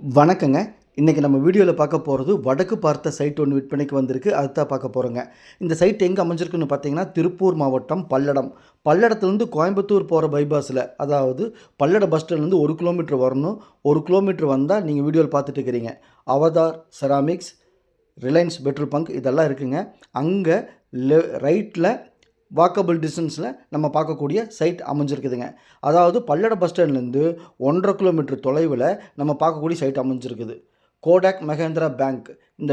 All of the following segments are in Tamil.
வணக்கங்க. இன்றைக்கி நம்ம வீடியோவில் பார்க்க போகிறது வடக்கு பார்த்த சைட் ஒன்று விற்பனைக்கு வந்திருக்கு. அதுதான் பார்க்க போகிறோங்க. இந்த சைட் எங்கே அமைஞ்சிருக்குன்னு பார்த்தீங்கன்னா, திருப்பூர் மாவட்டம் பல்லடம். பல்லடத்துலேருந்து கோயம்புத்தூர் போகிற பைபாஸில், அதாவது பல்லட பஸ் ஸ்டாண்ட்லேருந்து 1 கிலோமீட்டர் வரணும். 1 கிலோமீட்டர் வந்தால் நீங்கள் வீடியோவில் பார்த்துட்டு இருக்கிறீங்க. Avatar ceramics, Reliance petrol bunk இதெல்லாம் இருக்குங்க. அங்கே ரைட்டில் வாக்கபிள் டிஸ்டன்ஸில் நம்ம பார்க்கக்கூடிய சைட் அமைஞ்சிருக்குதுங்க. அதாவது பல்லட பஸ் ஸ்டாண்ட்லேருந்து 1.5 கிலோமீட்டர் தொலைவில் நம்ம பார்க்கக்கூடிய சைட் அமைஞ்சிருக்குது. கோடாக் மகேந்திரா பேங்க், இந்த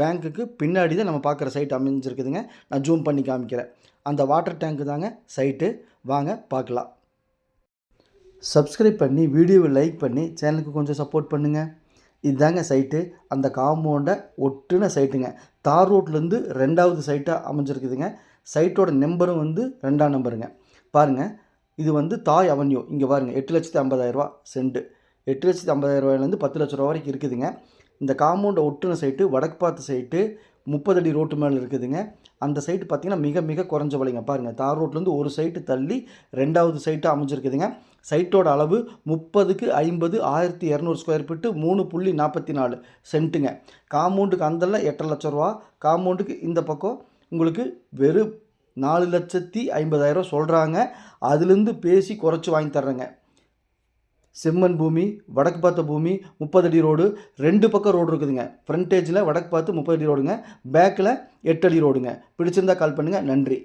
பேங்க்குக்கு பின்னாடி தான் நம்ம பார்க்குற சைட் அமைஞ்சிருக்குதுங்க. நான் ஜூம் பண்ணி காமிக்கிறேன். அந்த வாட்டர் டேங்க்கு தாங்க சைட்டு. வாங்க பார்க்கலாம். சப்ஸ்கிரைப் பண்ணி வீடியோவை லைக் பண்ணி சேனலுக்கு கொஞ்சம் சப்போர்ட் பண்ணுங்கள். இதுதாங்க சைட்டு. அந்த காம்பவுண்டை ஒட்டுன சைட்டுங்க. தார் ரோட்லேருந்து 2வது சைட்டாக அமைஞ்சிருக்குதுங்க. சைட்டோட நம்பரும் வந்து 2ஆம் நம்பருங்க. பாருங்கள், இது தாய் அவென்யூ. இங்கே பாருங்கள், 8,50,000 சென்ட். 8,50,000 10 லட்ச ரூபா வரைக்கும் இருக்குதுங்க. இந்த காம்பவுண்டை ஒட்டுன சைட்டு வடக்கு பார்த்த சைட்டு 30 அடி ரோட்டு மேலே இருக்குதுங்க. அந்த சைட்டு பார்த்திங்கன்னா மிக மிக குறைஞ்ச விலைங்க. பாருங்கள், தார் ரோட்லேருந்து ஒரு சைட்டு தள்ளி 2வது சைட்டாக அமைஞ்சிருக்குதுங்க. சைட்டோட அளவு 30க்கு 50 1200 ஸ்கொயர் ஃபீட்டு 3.44 சென்ட்டுங்க. காம்பவுண்டுக்கு அந்தெல்லாம் 8 லட்ச ரூபா. காம்பவுண்டுக்கு இந்த பக்கம் உங்களுக்கு வெறும் 4,50,000 சொல்கிறாங்க. அதுலேருந்து பேசி குறைச்சி வாங்கி தர்றேங்க. செம்மண் பூமி, வடக்கு பார்த்த பூமி, 30 அடி ரோடு, 2 பக்கம் ரோடு இருக்குதுங்க. ஃப்ரண்டேஜில் வடக்கு பார்த்து 30 அடி ரோடுங்க, பேக்கில் 8 அடி ரோடுங்க. பிடிச்சிருந்தால் கால் பண்ணுங்கள். நன்றி.